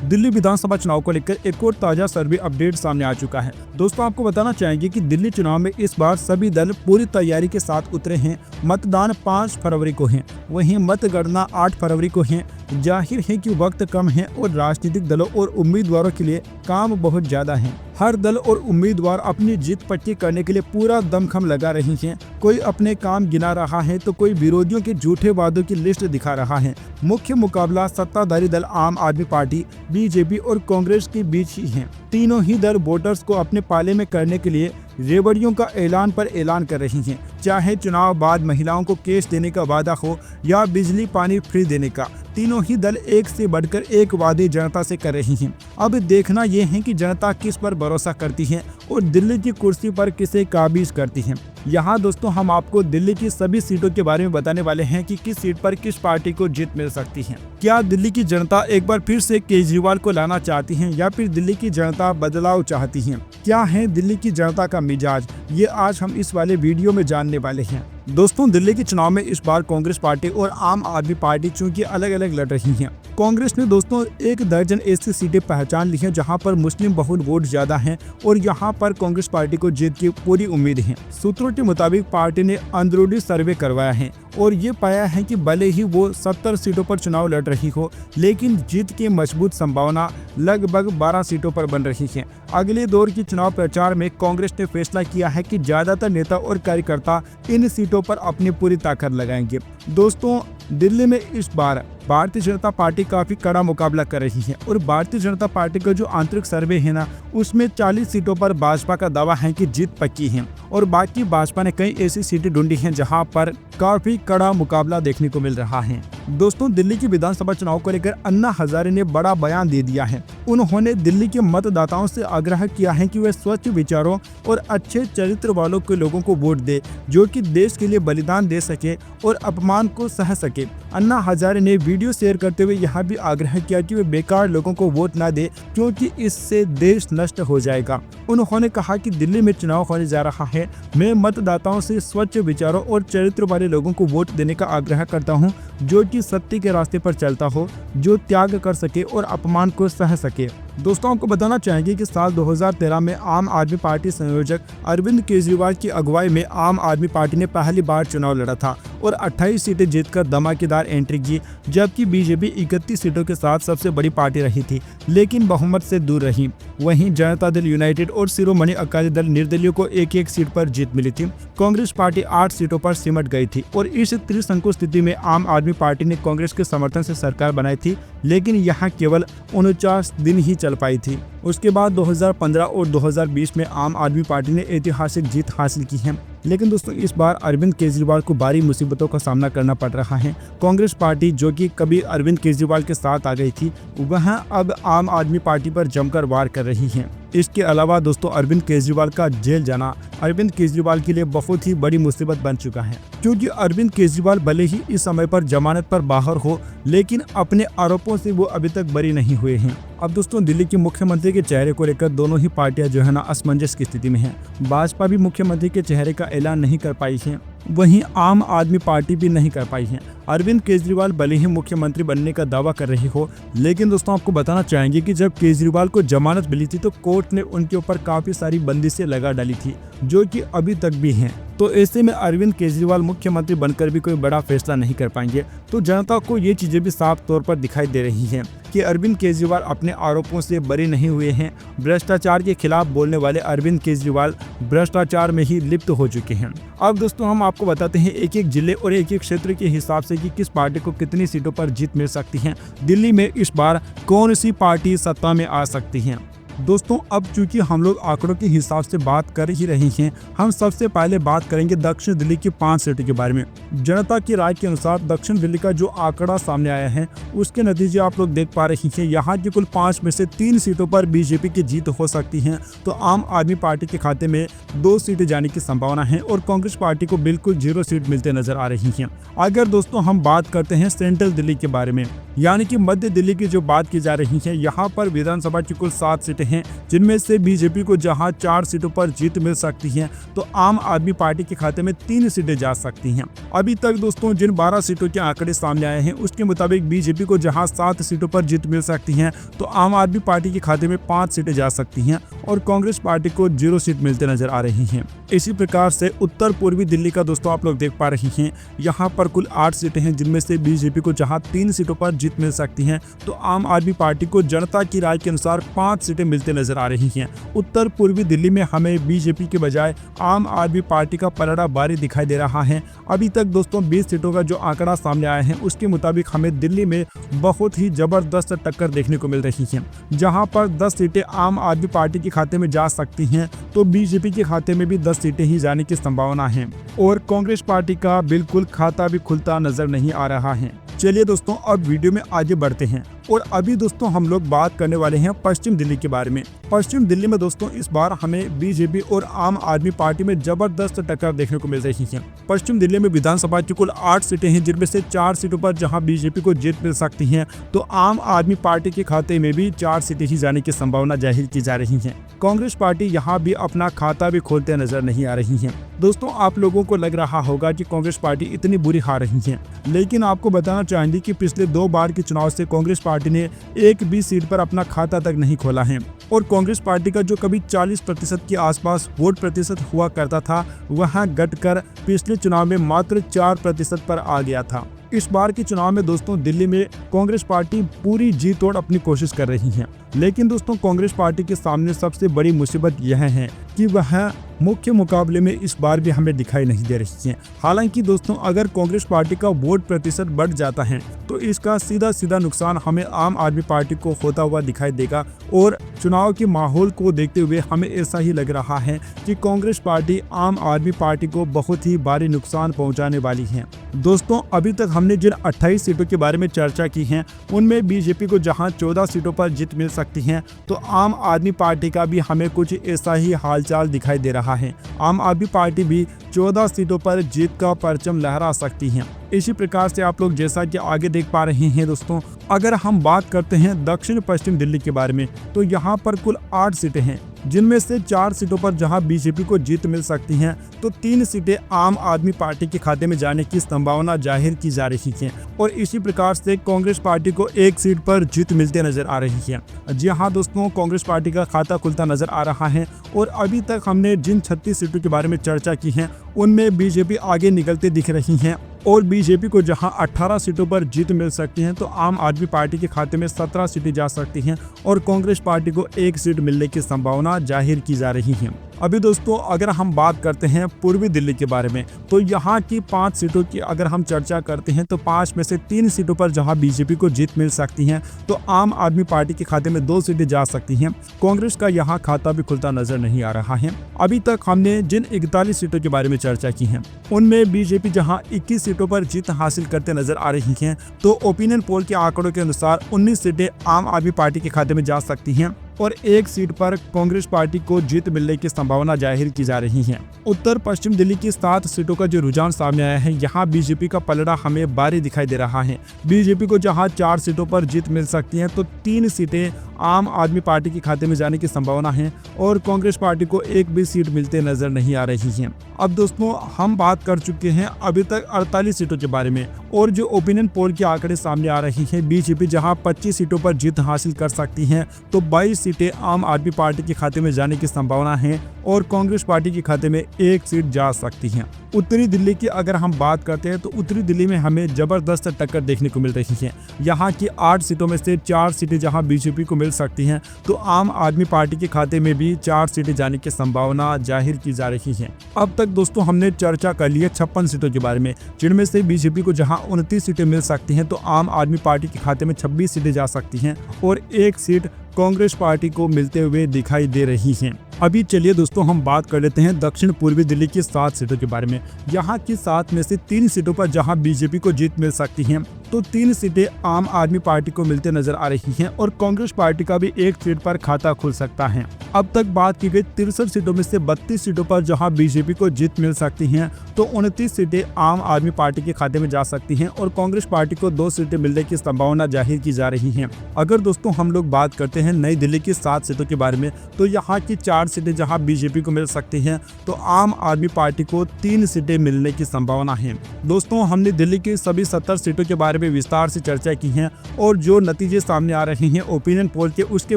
दिल्ली विधानसभा चुनाव को लेकर एक और ताजा सर्वे अपडेट सामने आ चुका है। दोस्तों आपको बताना चाहेंगे कि दिल्ली चुनाव में इस बार सभी दल पूरी तैयारी के साथ उतरे हैं। मतदान 5 फरवरी को है, वहीं मतगणना 8 फरवरी को है। जाहिर है कि वक्त कम है और राजनीतिक दलों और उम्मीदवारों के लिए काम बहुत ज्यादा है। हर दल और उम्मीदवार अपनी जीत पक्की करने के लिए पूरा दमखम लगा रही हैं। कोई अपने काम गिना रहा है तो कोई विरोधियों के झूठे वादों की लिस्ट दिखा रहा है। मुख्य मुकाबला सत्ताधारी दल आम आदमी पार्टी, बीजेपी और कांग्रेस के बीच ही है। तीनों ही दल वोटर्स को अपने पाले में करने के लिए रेवड़ियों का ऐलान पर ऐलान कर रही हैं। चाहे चुनाव बाद महिलाओं को केस देने का वादा हो या बिजली पानी फ्री देने का, तीनों ही दल एक से बढ़कर एक वादे जनता से कर रही हैं। अब देखना यह है कि जनता किस पर भरोसा करती है और दिल्ली की कुर्सी पर किसे काबिज करती है। यहाँ दोस्तों हम आपको दिल्ली की सभी सीटों के बारे में बताने वाले हैं कि किस सीट पर किस पार्टी को जीत मिल सकती है। क्या दिल्ली की जनता एक बार फिर से केजरीवाल को लाना चाहती है या फिर दिल्ली की जनता बदलाव चाहती है? क्या है दिल्ली की जनता का मिजाज, ये आज हम इस वाले वीडियो में जानने वाले हैं। दोस्तों दिल्ली के चुनाव में इस बार कांग्रेस पार्टी और आम आदमी पार्टी चूंकि अलग अलग लड़ रही हैं। कांग्रेस ने दोस्तों 1 दर्जन ऐसी सीटें पहचान ली हैं जहां पर मुस्लिम बहुल वोट ज्यादा हैं और यहां पर कांग्रेस पार्टी को जीत की पूरी उम्मीद है। सूत्रों के मुताबिक पार्टी ने अंदरूनी सर्वे करवाया है और ये पाया है कि भले ही वो 70 सीटों पर चुनाव लड़ रही हो, लेकिन जीत की मजबूत संभावना लगभग 12 सीटों पर बन रही है। अगले दौर की चुनाव प्रचार में कांग्रेस ने फैसला किया है कि ज्यादातर नेता और कार्यकर्ता इन सीटों पर अपनी पूरी ताकत लगाएंगे। दोस्तों दिल्ली में इस बार भारतीय जनता पार्टी काफी कड़ा मुकाबला कर रही है और भारतीय जनता पार्टी का जो आंतरिक सर्वे है ना, उसमें 40 सीटों पर भाजपा का दावा है कि जीत पक्की है और बाकी भाजपा ने कई ऐसी सीटें ढूंढी हैं जहां पर काफी कड़ा मुकाबला देखने को मिल रहा है। दोस्तों दिल्ली की विधानसभा चुनाव को लेकर अन्ना हजारे ने बड़ा बयान दे दिया है। उन्होंने दिल्ली के मतदाताओं से आग्रह किया है कि वे स्वच्छ विचारों और अच्छे चरित्र वालों के लोगों को वोट दे, जो कि देश के लिए बलिदान दे सके और अपमान को सह सके। अन्ना हजारे ने वीडियो शेयर करते हुए यह भी आग्रह किया कि वे बेकार लोगों को वोट ना दे, क्योंकि इससे देश नष्ट हो जाएगा। उन्होंने कहा कि दिल्ली में चुनाव होने जा रहा है, मैं मतदाताओं से स्वच्छ विचारों और चरित्र वाले लोगों को वोट देने का आग्रह करता हूं, जो कि सत्य के रास्ते पर चलता हो, जो त्याग कर सके और अपमान को सह सके। दोस्तों आपको बताना चाहेंगे कि साल 2013 में आम आदमी पार्टी संयोजक अरविंद केजरीवाल की अगुवाई में आम आदमी पार्टी ने पहली बार चुनाव लड़ा था और 28 सीटें जीतकर धमाकेदार एंट्री की, जबकि बीजेपी 31 सीटों के साथ सबसे बड़ी पार्टी रही थी, लेकिन बहुमत से दूर रही। वहीं जनता दल यूनाइटेड और शिरोमणि अकाली दल निर्दलीय को एक एक सीट पर जीत मिली थी। कांग्रेस पार्टी 8 सीटों पर सिमट गई थी और इस त्रिशंकु स्थिति में आम आदमी पार्टी ने कांग्रेस के समर्थन से सरकार बनाई थी, लेकिन यहाँ केवल 49 दिन ही चल पाई थी। उसके बाद 2015 और 2020 में आम आदमी पार्टी ने ऐतिहासिक जीत हासिल की है। लेकिन दोस्तों इस बार अरविंद केजरीवाल को भारी मुसीबतों का सामना करना पड़ रहा है। कांग्रेस पार्टी जो कि कभी अरविंद केजरीवाल के साथ आ गई थी, वह अब आम आदमी पार्टी पर जमकर वार कर रही है। इसके अलावा दोस्तों अरविंद केजरीवाल का जेल जाना अरविंद केजरीवाल के लिए बहुत ही बड़ी मुसीबत बन चुका है, क्योंकि अरविंद केजरीवाल भले ही इस समय पर जमानत पर बाहर हो, लेकिन अपने आरोपों से वो अभी तक बरी नहीं हुए हैं। अब दोस्तों दिल्ली के मुख्यमंत्री के चेहरे को लेकर दोनों ही पार्टियां जो है ना असमंजस की स्थिति में है। भाजपा भी मुख्यमंत्री के चेहरे का ऐलान नहीं कर पाई है, वहीं आम आदमी पार्टी भी नहीं कर पाई है। अरविंद केजरीवाल भले ही मुख्यमंत्री बनने का दावा कर रही हो, लेकिन दोस्तों आपको बताना चाहेंगे कि जब केजरीवाल को जमानत मिली थी तो कोर्ट ने उनके ऊपर काफी सारी बंदिशें लगा डाली थी, जो कि अभी तक भी हैं। तो ऐसे में अरविंद केजरीवाल मुख्यमंत्री बनकर भी कोई बड़ा फैसला नहीं कर पाएंगे। तो जनता को ये चीजें भी साफ तौर पर दिखाई दे रही हैं कि अरविंद केजरीवाल अपने आरोपों से बरी नहीं हुए हैं। भ्रष्टाचार के खिलाफ बोलने वाले अरविंद केजरीवाल भ्रष्टाचार में ही लिप्त हो चुके हैं। अब दोस्तों हम आपको बताते हैं एक एक जिले और एक एक क्षेत्र के हिसाब से कि किस पार्टी को कितनी सीटों पर जीत मिल सकती है। दिल्ली में इस बार कौन सी पार्टी सत्ता में आ सकती है। दोस्तों अब चूंकि हम लोग आंकड़ों के हिसाब से बात कर ही रहे हैं, हम सबसे पहले बात करेंगे दक्षिण दिल्ली की 5 सीटों के बारे में। जनता की राय के अनुसार दक्षिण दिल्ली का जो आंकड़ा सामने आया है, उसके नतीजे आप लोग देख पा रहे हैं। यहाँ की कुल 5 में से 3 सीटों पर बीजेपी की जीत हो सकती है, तो आम आदमी पार्टी के खाते में 2 सीटें जाने की संभावना है और कांग्रेस पार्टी को बिल्कुल 0 सीट मिलते नजर आ रही है। अगर दोस्तों हम बात करते हैं सेंट्रल दिल्ली के बारे में, यानी कि मध्य दिल्ली की जो बात की जा रही है, यहाँ पर विधानसभा की कुल 7 सीटें सीटें हैं, जिनमें से बीजेपी को जहां 4 सीटों पर जीत मिल सकती है तो आम आदमी पार्टी के खाते में 3 सीटें जा सकती हैं। अभी तक दोस्तों जिन 12 सीटों के आंकड़े सामने आए हैं उसके मुताबिक बीजेपी को जहां 7 सीटों पर जीत मिल सकती है तो आम आदमी पार्टी के खाते में 5 सीटें जा सकती हैं और कांग्रेस पार्टी को 0 सीट मिलते नजर आ रही हैं। इसी प्रकार से उत्तर पूर्वी दिल्ली का दोस्तों आप लोग देख पा रहे हैं, यहाँ पर कुल 8 सीटें हैं, जिनमें से बीजेपी को जहां 3 सीटों पर जीत मिल सकती है तो आम आदमी पार्टी को जनता की राय के अनुसार 5 सीटें मिलते नजर आ रही हैं। उत्तर पूर्वी दिल्ली में हमें बीजेपी के बजाय आम आदमी पार्टी का पलड़ा भारी दिखाई दे रहा है। अभी तक दोस्तों 20 सीटों का जो आंकड़ा सामने आया है उसके मुताबिक हमें दिल्ली में बहुत ही जबरदस्त टक्कर देखने को मिल रही है। जहां पर 10 सीटें आम आदमी पार्टी के खाते में जा सकती हैं तो बीजेपी के खाते में भी 10 सीटें ही जाने की संभावना है और कांग्रेस पार्टी का बिल्कुल खाता भी खुलता नजर नहीं आ रहा है। चलिए दोस्तों अब वीडियो में आगे बढ़ते हैं और अभी दोस्तों हम लोग बात करने वाले हैं पश्चिम दिल्ली के बारे में। पश्चिम दिल्ली में दोस्तों इस बार हमें बीजेपी और आम आदमी पार्टी में जबरदस्त टक्कर देखने को मिल रही है। पश्चिम दिल्ली में विधानसभा की कुल 8 सीटें हैं, जिनमें से 4 सीटों पर जहां बीजेपी को जीत मिल सकती है तो आम आदमी पार्टी के खाते में भी 4 सीटें ही जाने की संभावना जाहिर की जा रही है। कांग्रेस पार्टी यहाँ भी अपना खाता भी खोलते नजर नहीं आ रही है। दोस्तों आप लोगों को लग रहा होगा कि कांग्रेस पार्टी इतनी बुरी हार रही है, लेकिन आपको बताना चाहेंगे कि पिछले 2 बार के चुनाव से कांग्रेस पार्टी ने एक भी सीट पर अपना खाता तक नहीं खोला है और कांग्रेस पार्टी का जो कभी 40% के आसपास वोट प्रतिशत हुआ करता था वहां घटकर पिछले चुनाव में मात्र 4% पर आ गया था। इस बार के चुनाव में दोस्तों दिल्ली में कांग्रेस पार्टी पूरी जी तोड़ अपनी कोशिश कर रही है, लेकिन दोस्तों कांग्रेस पार्टी के सामने सबसे बड़ी मुसीबत यह है कि वह मुख्य मुकाबले में इस बार भी हमें दिखाई नहीं दे रही है। हालांकि दोस्तों अगर कांग्रेस पार्टी का वोट प्रतिशत बढ़ जाता है तो इसका सीधा नुकसान हमें आम आदमी पार्टी को होता हुआ दिखाई देगा और चुनाव के माहौल को देखते हुए हमें ऐसा ही लग रहा है कि कांग्रेस पार्टी आम आदमी पार्टी को बहुत ही भारी नुकसान पहुंचाने वाली है। दोस्तों अभी तक हमने जिन 28 सीटों के बारे में चर्चा की है उनमें बीजेपी को जहां 14 सीटों पर जीत मिल सकती है तो आम आदमी पार्टी का भी हमें कुछ ऐसा ही हालचाल दिखाई दे रहा है। आम आदमी पार्टी भी 14 सीटों पर जीत का परचम लहरा सकती है। इसी प्रकार से आप लोग जैसा कि आगे देख पा रहे हैं दोस्तों, अगर हम बात करते हैं दक्षिण पश्चिम दिल्ली के बारे में तो यहाँ पर कुल 8 सीटें हैं, जिनमें से 4 सीटों पर जहां बीजेपी को जीत मिल सकती हैं तो 3 सीटें आम आदमी पार्टी के खाते में जाने की संभावना जाहिर की जा रही है और इसी प्रकार से कांग्रेस पार्टी को 1 सीट पर जीत मिलते नजर आ रही है। जी हाँ दोस्तों, कांग्रेस पार्टी का खाता खुलता नजर आ रहा है और अभी तक हमने जिन 36 सीटों के बारे में चर्चा की है उनमें बीजेपी आगे निकलते दिख रही है और बीजेपी को जहां 18 सीटों पर जीत मिल सकती है तो आम आदमी पार्टी के खाते में 17 सीटें जा सकती हैं और कांग्रेस पार्टी को 1 सीट मिलने की संभावना जाहिर की जा रही है। अभी दोस्तों अगर हम बात करते हैं पूर्वी दिल्ली के बारे में तो यहाँ की 5 सीटों की अगर हम चर्चा करते हैं तो 5 में से 3 सीटों पर जहाँ बीजेपी को जीत मिल सकती है तो आम आदमी पार्टी के खाते में 2 सीटें जा सकती हैं। कांग्रेस का यहाँ खाता भी खुलता नजर नहीं आ रहा है। अभी तक हमने जिन 41 सीटों के बारे में चर्चा की है उनमें बीजेपी जहाँ 21 सीटों पर जीत हासिल करते नजर आ रही है तो ओपिनियन पोल के आंकड़ों के अनुसार 19 सीटें आम आदमी पार्टी के खाते में जा सकती हैं और 1 सीट पर कांग्रेस पार्टी को जीत मिलने की संभावना जाहिर की जा रही है। उत्तर पश्चिम दिल्ली की 7 सीटों का जो रुझान सामने आया है यहाँ बीजेपी का पलड़ा हमें भारी दिखाई दे रहा है। बीजेपी को जहाँ 4 सीटों पर जीत मिल सकती है तो 3 सीटें आम आदमी पार्टी के खाते में जाने की संभावना है और कांग्रेस पार्टी को 1 भी सीट मिलते नजर नहीं आ रही है। अब दोस्तों हम बात कर चुके हैं अभी तक 48 सीटों के बारे में और जो ओपिनियन पोल के आंकड़े सामने आ रही है बीजेपी जहां 25 सीटों पर जीत हासिल कर सकती है तो 22 सीटें आम आदमी पार्टी के खाते में जाने की संभावना है और कांग्रेस पार्टी के खाते में 1 सीट जा सकती है। उत्तरी दिल्ली की अगर हम बात करते हैं तो उत्तरी दिल्ली में हमें जबरदस्त टक्कर देखने को मिल रही है। यहाँ की 8 सीटों में से 4 सीटें जहां बीजेपी को मिल सकती हैं तो आम आदमी पार्टी के खाते में भी 4 सीटें जाने की संभावना जाहिर की जा रही है। अब तक दोस्तों हमने चर्चा कर ली है 56 सीटों के बारे में, जिनमें से बीजेपी को जहां 29 सीटें मिल सकती हैं तो आम आदमी पार्टी के खाते में 26 सीटें जा सकती हैं और 1 सीट कांग्रेस पार्टी को मिलते हुए दिखाई दे रही हैं। अभी चलिए दोस्तों हम बात कर लेते हैं दक्षिण पूर्वी दिल्ली की 7 सीटों के बारे में। यहाँ की 7 में से 3 सीटों पर जहाँ बीजेपी को जीत मिल सकती है, तो 3 सीटें आम आदमी पार्टी को मिलते नजर आ रही हैं और कांग्रेस पार्टी का भी 1 सीट पर खाता खुल सकता है। अब तक बात की गई 63 सीटों में से 32 सीटों पर जहां बीजेपी को जीत मिल सकती हैं, तो 29 सीटें आम आदमी पार्टी के खाते में जा सकती हैं और कांग्रेस पार्टी को 2 सीटें मिलने की संभावना जाहिर की जा रही है। अगर दोस्तों हम लोग बात करते हैं नई दिल्ली की 7 सीटों के बारे में, तो यहाँ की 4 सीटें जहाँ बीजेपी को मिल सकती हैं, तो आम आदमी पार्टी को 3 सीटें मिलने की संभावना है। दोस्तों हमने दिल्ली की सभी 70 सीटों के बारे में विस्तार से चर्चा की है और जो नतीजे सामने आ रहे हैं ओपिनियन पोल के, उसके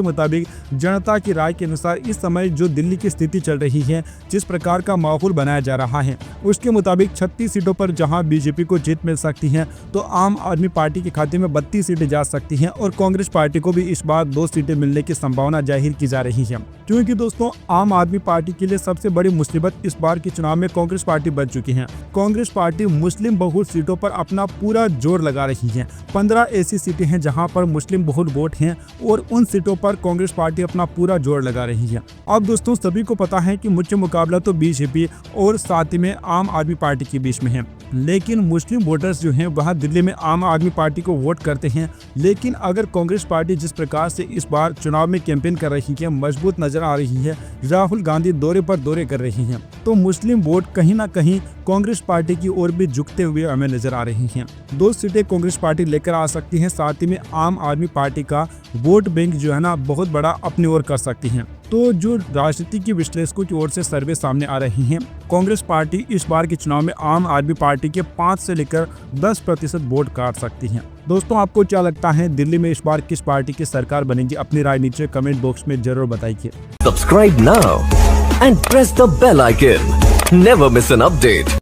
मुताबिक जनता की राय के अनुसार इस समय जो दिल्ली की स्थिति चल रही है, जिस प्रकार का माहौल बनाया जा रहा है, उसके मुताबिक 36 सीटों पर जहां बीजेपी को जीत मिल सकती है, तो आम आदमी पार्टी के खाते में 32 सीटें जा सकती हैं और कांग्रेस पार्टी को भी इस बार 2 सीटें मिलने की संभावना जाहिर की जा रही है। क्योंकि दोस्तों आम आदमी पार्टी के लिए सबसे बड़ी मुसीबत इस बार के चुनाव में कांग्रेस पार्टी बन चुकी है। कांग्रेस पार्टी मुस्लिम बहुल सीटों पर अपना पूरा जोर लगा रही है। 15 ऐसी सीटें हैं जहां पर मुस्लिम बहुल वोट हैं और उन सीटों पर कांग्रेस पार्टी अपना पूरा जोर लगा रही है। अब दोस्तों सभी को पता है कि मुख्य मुकाबला तो बीजेपी और साथ ही में आम आदमी पार्टी के बीच में है, लेकिन मुस्लिम वोटर्स जो हैं वह दिल्ली में आम आदमी पार्टी को वोट करते हैं। लेकिन अगर कांग्रेस पार्टी जिस प्रकार से इस बार चुनाव में कैंपेन कर रही है, मजबूत नजर आ रही है, राहुल गांधी दौरे पर दौरे कर रही हैं, तो मुस्लिम वोट कहीं ना कहीं कांग्रेस पार्टी की ओर भी झुकते हुए हमें नजर आ रही हैं। 2 सीटें कांग्रेस पार्टी लेकर आ सकती है, साथ ही में आम आदमी पार्टी का वोट बैंक जो है ना बहुत बड़ा अपनी ओर कर सकती है। तो जो राजनीति के विश्लेषकों की ओर से सर्वे सामने आ रही हैं, कांग्रेस पार्टी इस बार के चुनाव में आम आदमी पार्टी के 5 से लेकर 10% वोट काट सकती हैं। दोस्तों आपको क्या लगता है दिल्ली में इस बार किस पार्टी की सरकार बनेगी? अपनी राय नीचे कमेंट बॉक्स में जरूर बताइए। Subscribe now and press the bell icon. Never miss an update.